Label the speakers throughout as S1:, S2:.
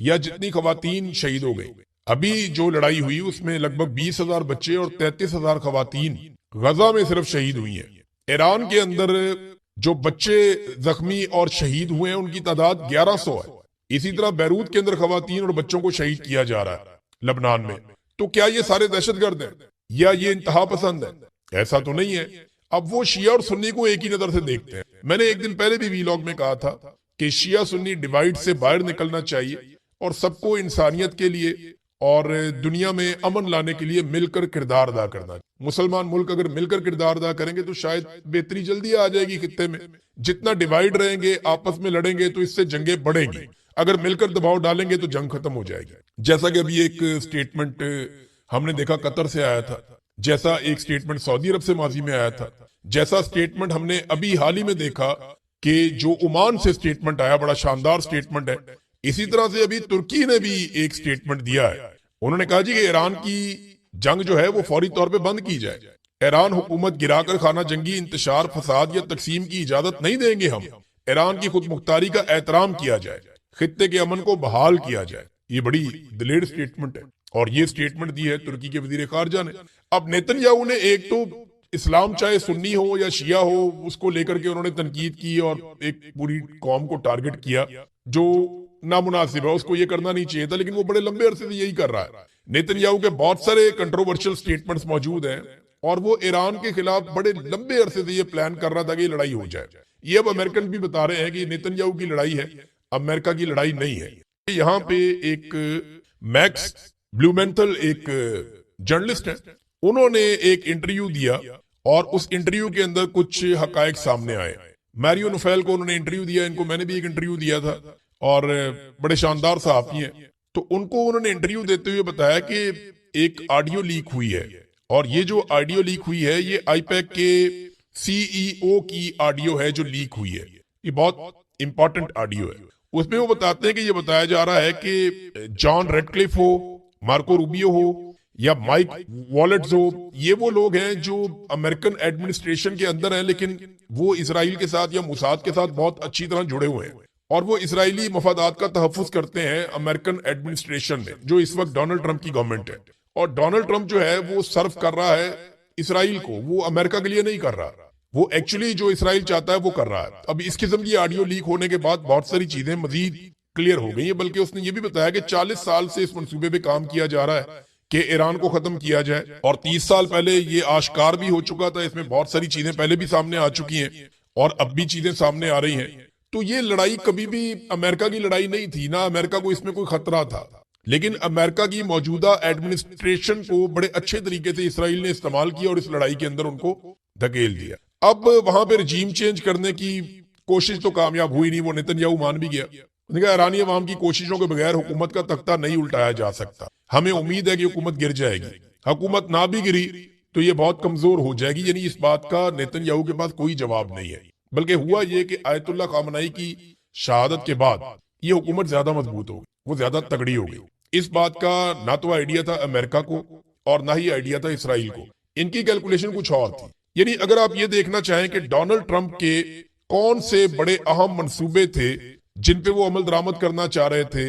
S1: یا جتنی خواتین شہید ہو گئی. ابھی جو لڑائی ہوئی اس میں لگ بھگ 20,000 بچے اور 33,000 خواتین غزہ میں صرف شہید ہوئی ہیں. ایران کے اندر جو بچے زخمی اور شہید ہوئے ہیں ان کی تعداد 1100 ہے. اسی طرح بیروت کے اندر خواتین اور بچوں کو شہید کیا جا رہا ہے لبنان میں. تو کیا یہ سارے دہشت گرد ہیں یا یہ انتہا پسند ہیں؟ ایسا تو نہیں ہے. اب وہ شیعہ اور سنی کو ایک ہی نظر سے دیکھتے ہیں. میں نے ایک دن پہلے بھی ویلاگ میں کہا تھا کہ شیعہ سنی ڈیوائیڈ سے باہر نکلنا چاہیے اور سب کو انسانیت کے لیے اور دنیا میں امن لانے کے لیے مل کر کردار ادا کرنا. مسلمان ملک اگر مل کر کردار ادا کریں گے تو شاید بہتری جلدی آ جائے گی خطے میں. جتنا ڈیوائیڈ رہیں گے آپس میں لڑیں گے تو اس سے جنگیں بڑھیں گی. اگر مل کر دباؤ ڈالیں گے تو جنگ ختم ہو جائے گی. جیسا کہ ابھی ایک سٹیٹمنٹ ہم نے دیکھا قطر سے آیا تھا, جیسا ایک سٹیٹمنٹ سعودی عرب سے ماضی میں آیا تھا, جیسا سٹیٹمنٹ ہم نے ابھی حال ہی میں دیکھا کہ جو عمان سے سٹیٹمنٹ آیا, بڑا شاندار سٹیٹمنٹ ہے. اسی طرح سے ابھی ترکی نے بھی ایک سٹیٹمنٹ دیا ہے. انہوں نے کہا جی کہ ایران کی جنگ جو ہے وہ فوری طور پہ بند کی جائے. ایران حکومت گرا کر خانہ جنگی, انتشار, فساد یا تقسیم کی اجازت نہیں دیں گے ہم. ایران کی خود مختاری کا احترام کیا جائے, خطے کے امن کو بحال کیا جائے. یہ بڑی دلیر سٹیٹمنٹ ہے اور یہ سٹیٹمنٹ دی ہے ترکی کے وزیر خارجہ نے. اب نیتن یاہو نے ایک تو اسلام چاہے سنی ہو یا شیعہ ہو اس کو لے کر کے انہوں نے تنقید کی اور ایک پوری قوم کو ٹارگٹ کیا جو نامناسب ہے, اس کو یہ کرنا نہیں چاہیے تھا, لیکن وہ بڑے لمبے عرصے سے یہی کر رہا ہے. نیتن یاہو کے بہت سارے کنٹروورشل سٹیٹمنٹس موجود ہیں اور وہ ایران کے خلاف بڑے لمبے عرصے سے یہ پلان کر رہا تھا کہ یہ لڑائی ہو جائے. یہ اب امریکن بھی بتا رہے ہیں کہ یہ نیتن یاہو کی لڑائی ہے, امریکہ کی لڑائی نہیں ہے. یہاں پہ ایک میکس بلومینتھل ایک جرنلسٹ ہیں, انہوں نے ایک انٹرویو دیا اور اس انٹرویو کے اندر کچھ حقائق سامنے آئے. میریو نوفیل کو انہوں نے انٹرویو دیا, ان کو میں نے بھی ایک انٹرویو دیا تھا اور بڑے شاندار صحافی ہیں. تو ان کو انہوں نے انٹرویو دیتے ہوئے بتایا کہ ایک آڈیو لیک ہوئی ہے اور یہ جو آڈیو لیک ہوئی ہے یہ آئی پیک کے سی ای او کی آڈیو ہے جو لیک ہوئی ہے. یہ بہت امپورٹنٹ آڈیو ہے. اس میں وہ بتاتے ہیں کہ یہ بتایا جا رہا ہے کہ جان ریڈ کلف ہو, مارکو روبیو ہو یا مائک والٹز ہو, یہ وہ لوگ ہیں جو امریکن ایڈمنسٹریشن کے اندر ہیں لیکن وہ اسرائیل کے ساتھ یا موساد کے ساتھ بہت اچھی طرح جڑے ہوئے ہیں اور وہ اسرائیلی مفادات کا تحفظ کرتے ہیں امریکن ایڈمنسٹریشن میں جو اس وقت ڈونلڈ ٹرمپ کی گورنمنٹ ہے. اور ڈونلڈ ٹرمپ جو ہے وہ سرف کر رہا ہے اسرائیل کو, وہ امریکہ کے لیے نہیں کر رہا, وہ ایکچولی جو اسرائیل چاہتا ہے وہ کر رہا ہے. اب اس قسم کی آڈیو لیک ہونے کے بعد بہت ساری چیزیں مزید کلیئر ہو گئی ہیں, بلکہ اس نے یہ بھی بتایا کہ 40 سال سے اس منصوبے پہ کام کیا جا رہا ہے کہ ایران کو ختم کیا جائے اور 30 سال پہلے یہ آشکار بھی ہو چکا تھا. اس میں بہت ساری چیزیں پہلے بھی سامنے آ چکی ہیں اور اب بھی چیزیں سامنے آ رہی ہیں. تو یہ لڑائی کبھی بھی امریکہ کی لڑائی نہیں تھی, نہ امریکہ کو اس میں کوئی خطرہ تھا, لیکن امریکہ کی موجودہ ایڈمنسٹریشن کو بڑے اچھے طریقے سے اسرائیل نے استعمال کیا اور اس لڑائی کے اندر ان کو دھکیل دیا. اب وہاں پہ رجیم چینج کرنے کی کوشش تو کامیاب ہوئی نہیں, وہ نیتن یاہو مان بھی گیا. ایرانی عوام کی کوششوں کے بغیر حکومت کا تختہ نہیں الٹایا جا سکتا. ہمیں امید ہے کہ حکومت گر جائے گی. حکومت نہ بھی گری تو یہ بہت کمزور ہو جائے گی. یعنی اس بات کا نیتن یاہو کے پاس کوئی جواب نہیں ہے, بلکہ ہوا یہ کہ آیت اللہ خامنئی کی شہادت کے بعد یہ حکومت زیادہ مضبوط ہوگی, وہ زیادہ تگڑی ہوگی. اس بات کا نہ تو آئیڈیا تھا امریکہ کو اور نہ ہی آئیڈیا تھا اسرائیل کو. ان کی کیلکولیشن کچھ اور تھی. یعنی اگر آپ یہ دیکھنا چاہیں کہ ڈونلڈ ٹرمپ کے کون سے بڑے اہم منصوبے تھے جن پہ وہ عمل درآمد کرنا چاہ رہے تھے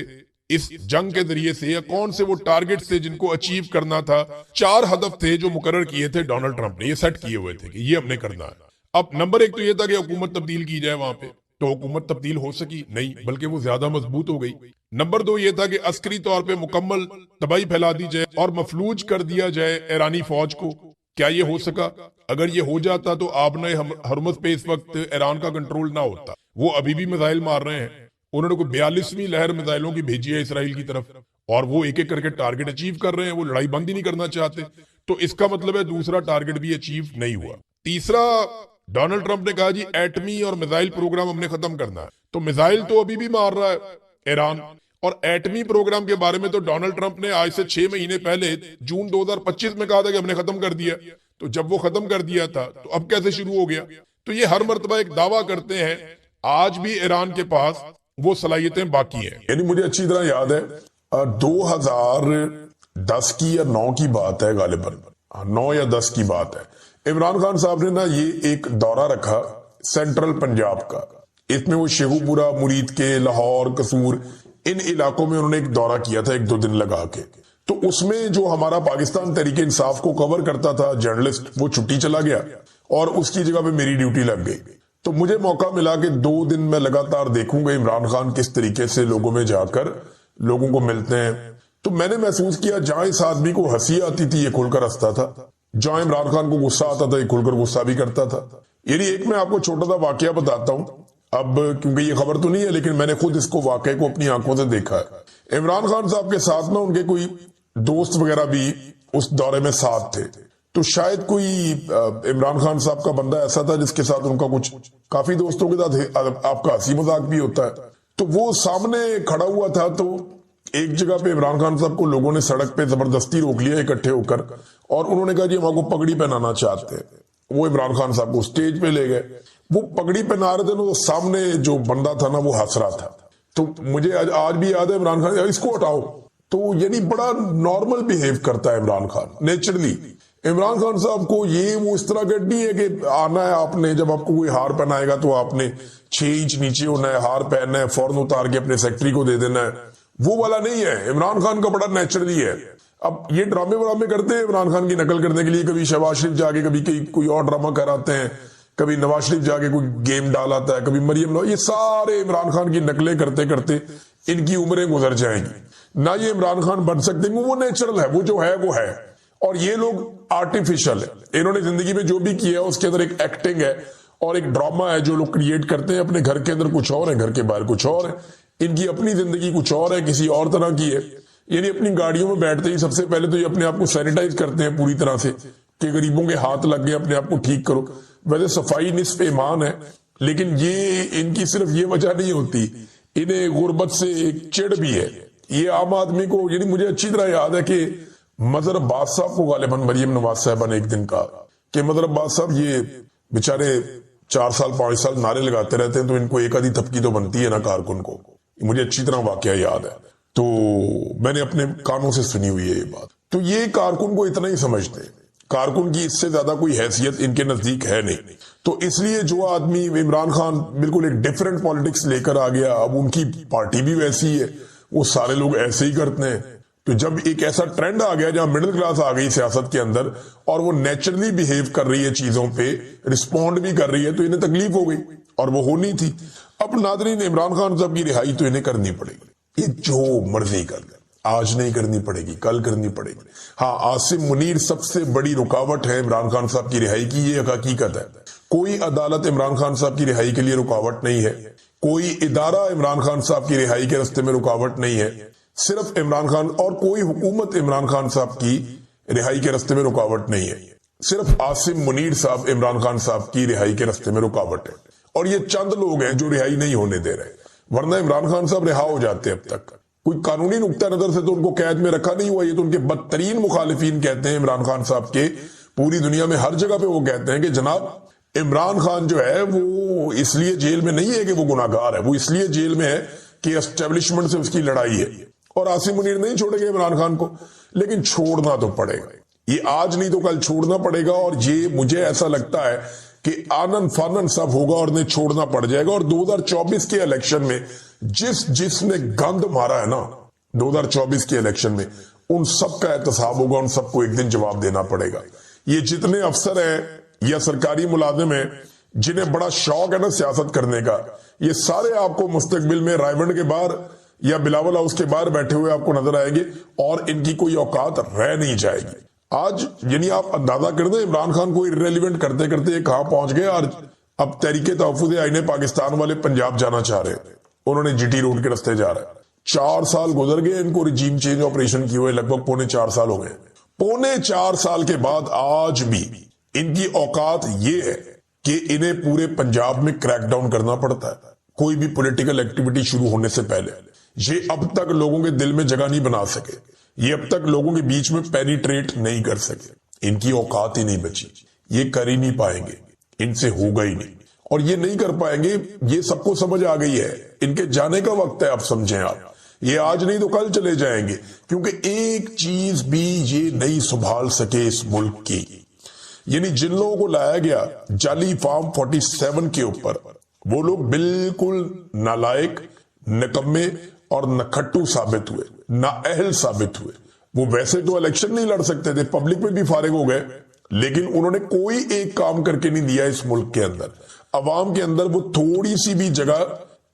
S1: اس جنگ کے ذریعے سے, یا کون سے وہ ٹارگٹ تھے جن کو اچیو کرنا تھا, 4 ہدف تھے جو مقرر کیے تھے ڈونلڈ ٹرمپ نے, یہ سیٹ کیے ہوئے تھے کہ یہ ہم نے کرنا ہے. اب نمبر 1 تو یہ تھا کہ حکومت تبدیل کی جائے وہاں پہ, تو حکومت تبدیل ہو سکی نہیں, بلکہ وہ زیادہ مضبوط ہو گئی. نمبر 2 یہ تھا کہ عسکری طور پہ مکمل تباہی پھیلا دی جائے اور مفلوج کر دیا جائے ایرانی فوج کو. کیا یہ ہو سکا؟ اگر یہ ہو جاتا تو آبنہ ہرمز پہ اس وقت ایران کا کنٹرول نہ ہوتا. وہ ابھی بھی میزائل مار رہے ہیں, انہوں نے کوئی 42ویں لہر میزائلوں کی بھیجی ہے اسرائیل کی طرف اور وہ ایک ایک کر کے ٹارگٹ اچیو کر رہے ہیں. وہ لڑائی بند ہی نہیں کرنا چاہتے, تو اس کا مطلب ہے دوسرا ٹارگٹ بھی اچیو نہیں ہوا. تیسرا, ڈونلڈ ٹرمپ نے کہا جی ایٹمی اور میزائل پروگرام ہم نے ختم کرنا ہے. تو میزائل تو ابھی بھی مار رہا ہے ایران, اور ایٹمی پروگرام کے بارے میں تو ڈونلڈ ٹرمپ نے آج سے 6 مہینے پہلے جون 2025 میں کہا تھا کہ ہم نے ختم کر دیا. تو جب وہ ختم کر دیا تھا تو اب کیسے شروع ہو گیا؟ تو یہ ہر مرتبہ ایک دعویٰ کرتے ہیں آج بھی ایران کے پاس وہ صلاحیتیں باقی ہیں.
S2: یعنی مجھے اچھی طرح یاد ہے 2010 کی یا 9 کی بات ہے, غالباً 9 یا 10 کی بات ہے. عمران خان صاحب نے نا یہ ایک دورہ رکھا سینٹرل پنجاب کا. اس میں وہ شیخو پورہ, مرید کے, لاہور, قصور, ان علاقوں میں انہوں نے ایک دورہ کیا تھا 1-2 دن لگا کے. تو اس میں جو ہمارا پاکستان تحریک انصاف کو کور کرتا تھا جرنلسٹ وہ چھٹی چلا گیا اور اس کی جگہ پہ میری ڈیوٹی لگ گئی. تو مجھے موقع ملا کہ 2 دن میں لگاتار دیکھوں گا عمران خان کس طریقے سے لوگوں میں جا کر لوگوں کو ملتے ہیں. تو میں نے محسوس کیا جہاں اس آدمی کو ہنسی آتی تھی یہ کھل کر ہنستا تھا, جہاں عمران خان کو غصہ آتا تھا یہ کھل کر غصہ بھی کرتا تھا. یعنی ایک میں آپ کو چھوٹا سا واقعہ بتاتا ہوں اب, کیونکہ یہ خبر تو نہیں ہے لیکن میں نے خود اس کو واقعے کو اپنی آنکھوں سے دیکھا ہے. عمران خان صاحب کے ساتھ نا ان کے کوئی دوست وغیرہ بھی اس دورے میں ساتھ تھے. تو شاید کوئی عمران خان صاحب کا بندہ ایسا تھا جس کے ساتھ ان کا کچھ کافی دوستوں کے ساتھ آپ کا ہنسی مذاق بھی ہوتا ہے. تو وہ سامنے کھڑا ہوا تھا تو ایک جگہ پہ عمران خان صاحب کو لوگوں نے سڑک پہ زبردستی روک لیا اکٹھے ہو کر, اور انہوں نے کہا جی ہم آپ کو پگڑی پہنانا چاہتے ہیں. وہ عمران خان صاحب کو سٹیج پہ لے گئے, وہ پگڑی پہنا رہے تھے نا, سامنے جو بندہ تھا نا وہ ہنس رہا تھا. تو مجھے آج بھی یاد ہے عمران خان اس کو ہٹاؤ. تو یعنی بڑا نارمل بیہیو کرتا ہے عمران خان نیچرلی. عمران خان صاحب کو یہ وہ اس طرح کا نہیں ہے کہ آنا ہے آپ نے, جب آپ کو کوئی ہار پہنائے گا تو آپ نے 6 انچ نیچے ہونا ہے, ہار پہننا ہے, فوراً اتار کے اپنے سیکٹری کو دے دینا ہے, وہ والا نہیں ہے. عمران خان کا بڑا نیچرلی ہے. اب یہ ڈرامے ورامے کرتے ہیں عمران خان کی نقل کرنے کے لیے, کبھی شہباز شریف جا کے کبھی کوئی اور ڈرامہ کراتے ہیں, کبھی نواز شریف جا کے کوئی گیم ڈال آتا ہے, کبھی مریم نواز, یہ سارے عمران خان کی نقلیں کرتے کرتے ان کی عمریں گزر جائیں گی. نہ یہ عمران خان بن سکتے, وہ نیچرل ہے, وہ جو ہے وہ ہے. اور یہ لوگ آرٹیفیشل ہے. انہوں نے زندگی میں جو بھی کیا ہے اس کے اندر ایک ایکٹنگ ہے اور ایک ڈرامہ ہے جو لوگ کریٹ کرتے ہیں. اپنے گھر کے اندر کچھ اور ہے, گھر کے باہر کچھ اور ہے. ان کی اپنی زندگی کچھ اور ہے, کسی اور طرح کی ہے. یعنی اپنی گاڑیوں میں بیٹھتے ہی سب سے پہلے تو یہ اپنے آپ کو سینیٹائز کرتے ہیں پوری طرح سے کہ غریبوں کے ہاتھ لگ گئے, اپنے آپ کو ٹھیک کرو. ویسے صفائی نصف ایمان ہے, لیکن یہ ان کی صرف یہ وجہ نہیں ہوتی, انہیں غربت سے ایک چڑ بھی ہے. یہ عام آدمی کو, یعنی مجھے اچھی طرح یاد ہے کہ مظہر عباس صاحب کو غالباً مریم نواز صاحبہ نے ایک دن کہا کہ مظہر عباس صاحب یہ بیچارے 4 سال 5 سال نعرے لگاتے رہتے ہیں تو ان کو ایک آدھی تھپکی تو بنتی ہے نا کارکن کو. مجھے اچھی طرح واقعہ یاد ہے, تو میں نے اپنے کانوں سے سنی ہوئی ہے یہ بات. تو یہ کارکن کو اتنا ہی سمجھتے, کارکن کی اس سے زیادہ کوئی حیثیت ان کے نزدیک ہے نہیں. تو اس لیے جو آدمی عمران خان بالکل ایک ڈیفرنٹ پالیٹکس لے کر آ گیا, اب ان کی پارٹی بھی ویسی ہے, وہ سارے لوگ ایسے ہی کرتے ہیں. تو جب ایک ایسا ٹرینڈ آ گیا جہاں مڈل کلاس آ گئی سیاست کے اندر اور وہ نیچرلی بیہیو کر رہی ہے, چیزوں پہ رسپونڈ بھی کر رہی ہے, تو انہیں تکلیف ہو گئی اور وہ ہونی تھی. اب ناظرین عمران خان صاحب کی رہائی تو انہیں کرنی پڑے گی, یہ جو مرضی کر لیں, آج نہیں کرنی پڑے گی کل کرنی پڑے گی. ہاں عاصم منیر سب سے بڑی رکاوٹ ہے عمران خان صاحب کی رہائی کی, یہ ایک حقیقت ہے. کوئی عدالت عمران خان صاحب کی رہائی کے لیے رکاوٹ نہیں ہے, کوئی ادارہ عمران خان صاحب کی رہائی کے راستے میں رکاوٹ نہیں ہے. صرف عمران خان, اور کوئی حکومت عمران خان صاحب کی رہائی کے راستے میں رکاوٹ نہیں ہے. صرف عاصم منیر صاحب عمران خان صاحب کی رہائی کے راستے میں رکاوٹ ہے, اور یہ چند لوگ ہیں جو رہائی نہیں ہونے دے رہے, ورنہ عمران خان صاحب رہا ہو جاتے اب تک. کوئی قانونی نقطہ نظر سے تو ان کو قید میں رکھا نہیں ہوا, یہ تو ان کے بدترین مخالفین کہتے ہیں عمران خان صاحب کے. پوری دنیا میں ہر جگہ پہ وہ کہتے ہیں کہ جناب عمران خان جو ہے وہ اس لیے جیل میں نہیں ہے کہ وہ گناہگار ہے, وہ اس لیے جیل میں ہے کہ اسٹیبلشمنٹ سے اس کی لڑائی ہے. اور عاصم منیر نہیں چھوڑے گے عمران خان کو, لیکن چھوڑنا تو پڑے گا. یہ آج نہیں تو کل چھوڑنا پڑے گا, اور یہ مجھے ایسا لگتا ہے کہ آنن فانن سب ہوگا اور انہیں چھوڑنا پڑ جائے گا. اور 2024 کے الیکشن میں جس نے گند مارا ہے نا 2024 کے الیکشن میں, ان سب کا احتساب ہوگا, ان سب کو ایک دن جواب دینا پڑے گا. یہ جتنے افسر ہیں یا سرکاری ملازم ہیں جنہیں بڑا شوق ہے نا سیاست کرنے کا, یہ سارے آپ کو مستقبل میں رائے بنڈ کے باہر یا بلاول ہاؤس کے باہر بیٹھے ہوئے آپ کو نظر آئیں گے, اور ان کی کوئی اوقات رہ نہیں جائے گی. آج یعنی آپ اندازہ کر دیں عمران خان کو ریلیونٹ کرتے کرتے یہ کہاں پہنچ گئے. اور اب تحریک تحفظ آئین پاکستان والے پنجاب جانا چاہ رہے ہیں, انہوں نے جی ٹی روڈ کے راستے جا رہے ہیں. 4 سال گزر گئے ان کو رجیم چینج آپریشن کیے ہوئے, لگ بھگ 4.25 سال ہو گئے. 4.25 سال کے بعد آج بھی ان کی اوقات یہ ہے کہ انہیں پورے پنجاب میں کریک ڈاؤن کرنا پڑتا ہے کوئی بھی پولیٹیکل ایکٹیویٹی شروع ہونے سے پہلے. یہ اب تک لوگوں کے دل میں جگہ نہیں بنا سکے, یہ اب تک لوگوں کے بیچ میں پینیٹریٹ نہیں کر سکے. ان کی اوقات ہی نہیں بچی, یہ کر ہی نہیں پائیں گے, ان سے ہوگا ہی نہیں, اور یہ نہیں کر پائیں گے. یہ سب کو سمجھ آ گئی ہے, ان کے جانے کا وقت ہے. اب سمجھیں آپ, یہ آج نہیں تو کل چلے جائیں گے, کیونکہ ایک چیز بھی یہ نہیں سنبھال سکے اس ملک کی. یعنی جن لوگوں کو لایا گیا جعلی فارم 47 کے اوپر, وہ لوگ بالکل نالائق, نکمے اور نکھٹو ثابت ہوئے، نااہل ثابت ہوئے. وہ ویسے تو الیکشن نہیں لڑ سکتے تھے، پبلک میں بھی فارغ ہو گئے، لیکن انہوں نے کوئی ایک کام کر کے نہیں دیا اس ملک کے اندر. عوام کے اندر وہ تھوڑی سی بھی جگہ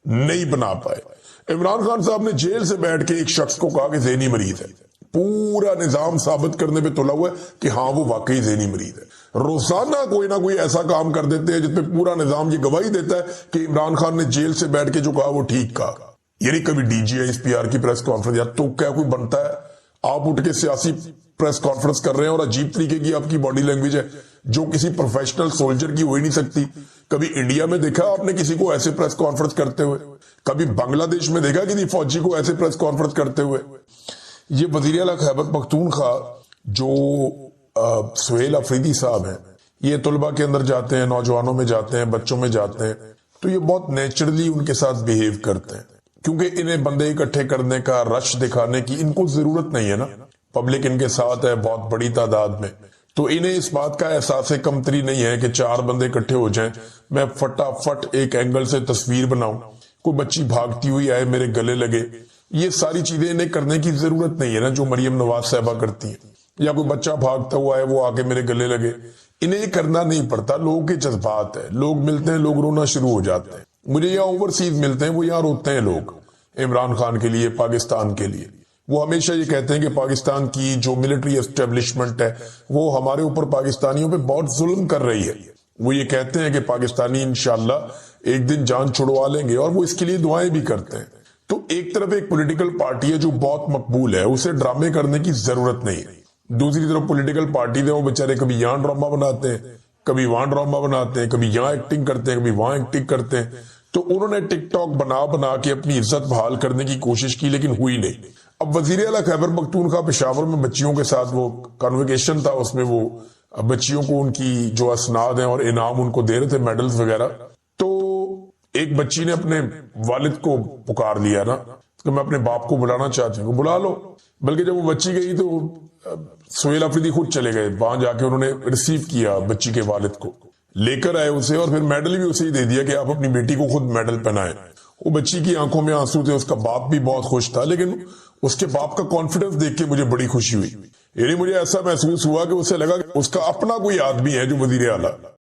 S2: نہیں بنا پائے. عمران خان صاحب نے جیل سے بیٹھ کے ایک شخص کو کہا کہ ذہنی مریض ہے، پورا نظام ثابت کرنے پہ تلا ہوا ہے کہ ہاں وہ واقعی ذہنی مریض ہے. روزانہ کوئی نہ کوئی ایسا کام کر دیتے ہیں جس پہ پورا نظام یہ گواہی دیتا ہے کہ عمران خان نے جیل سے بیٹھ کے جو کہا وہ ٹھیک کہا. یعنی کبھی D G I S P R کی پریس کانفرنس، یا تو کیا کوئی بنتا ہے؟ آپ اٹھ کے سیاسی پریس کانفرنس کر رہے ہیں اور عجیب طریقے کی آپ کی باڈی لینگویج ہے جو کسی پروفیشنل سولجر کی ہو ہی نہیں سکتی. کبھی انڈیا میں دیکھا آپ نے کسی کو ایسے پریس کانفرنس کرتے ہوئے؟ کبھی بنگلہ دیش میں دیکھا کسی فوجی کو ایسے پریس کانفرنس کرتے ہوئے؟ یہ وزیر اعلیٰ خیبر پختونخوا جو سہیل افریدی صاحب ہیں، یہ طلبہ کے اندر جاتے ہیں، نوجوانوں میں جاتے ہیں، بچوں میں جاتے ہیں، تو یہ بہت نیچرلی ان کے ساتھ بیہیو کرتے ہیں، کیونکہ انہیں بندے اکٹھے کرنے کا، رش دکھانے کی ان کو ضرورت نہیں ہے نا. پبلک ان کے ساتھ ہے بہت بڑی تعداد میں، تو انہیں اس بات کا احساس کمتری نہیں ہے کہ 4 بندے اکٹھے ہو جائیں، میں فٹافٹ ایک اینگل سے تصویر بناؤں، کوئی بچی بھاگتی ہوئی آئے میرے گلے لگے. یہ ساری چیزیں انہیں کرنے کی ضرورت نہیں ہے نا جو مریم نواز صاحبہ کرتی ہیں، یا کوئی بچہ بھاگتا ہوا ہے وہ آ کے میرے گلے لگے. انہیں یہ کرنا نہیں پڑتا. لوگوں کے جذبات ہے، لوگ ملتے ہیں، لوگ رونا شروع ہو جاتے ہیں. مجھے یہاں اوورسیز ملتے ہیں، وہ یہاں روتے ہیں لوگ عمران خان کے لیے، پاکستان کے لیے. وہ ہمیشہ یہ کہتے ہیں کہ پاکستان کی جو ملٹری اسٹیبلشمنٹ ہے وہ ہمارے اوپر پاکستانیوں پہ بہت ظلم کر رہی ہے. وہ یہ کہتے ہیں کہ پاکستانی انشاءاللہ ایک دن جان چھڑوا لیں گے، اور وہ اس کے لیے دعائیں بھی کرتے ہیں. تو ایک طرف ایک پولیٹیکل پارٹی ہے جو بہت مقبول ہے، اسے ڈرامے کرنے کی ضرورت نہیں ہے. دوسری طرف پولیٹیکل پارٹی دے وہ بےچارے کبھی یہاں ڈرامہ بناتے ہیں، کبھی وہاں ڈرامہ بناتے ہیں، کبھی یہاں ایکٹنگ کرتے ہیں، کبھی وہاں ایکٹنگ کرتے ہیں. تو انہوں نے ٹک ٹاک بنا کے اپنی عزت بحال کرنے کی کوشش کی، لیکن ہوئی نہیں. اب وزیر اعلیٰ خیبر پختونخوا پشاور میں بچیوں کے ساتھ وہ کنوکیشن تھا، اس میں وہ بچیوں کو ان کی جو اسناد ہیں اور انعام ان کو دے رہے تھے، میڈلز وغیرہ. تو ایک بچی نے اپنے والد کو پکار لیا نا کہ میں اپنے باپ کو بلانا چاہتی ہوں. بلا لو. بلکہ جب وہ بچی گئی تو سہیل افریدی خود چلے گئے، وہاں جا کے انہوں نے ریسیو کیا بچی کے والد کو، لے کر آئے اسے، اور پھر میڈل بھی اسے ہی دے دیا کہ آپ اپنی بیٹی کو خود میڈل پہنائیں. وہ بچی کی آنکھوں میں آنسو تھے، اس کا باپ بھی بہت خوش تھا، لیکن اس کے باپ کا کانفیڈنس دیکھ کے مجھے بڑی خوشی ہوئی. یعنی مجھے ایسا محسوس ہوا کہ اسے لگا کہ اس کا اپنا کوئی آدمی ہے جو وزیر اعلیٰ.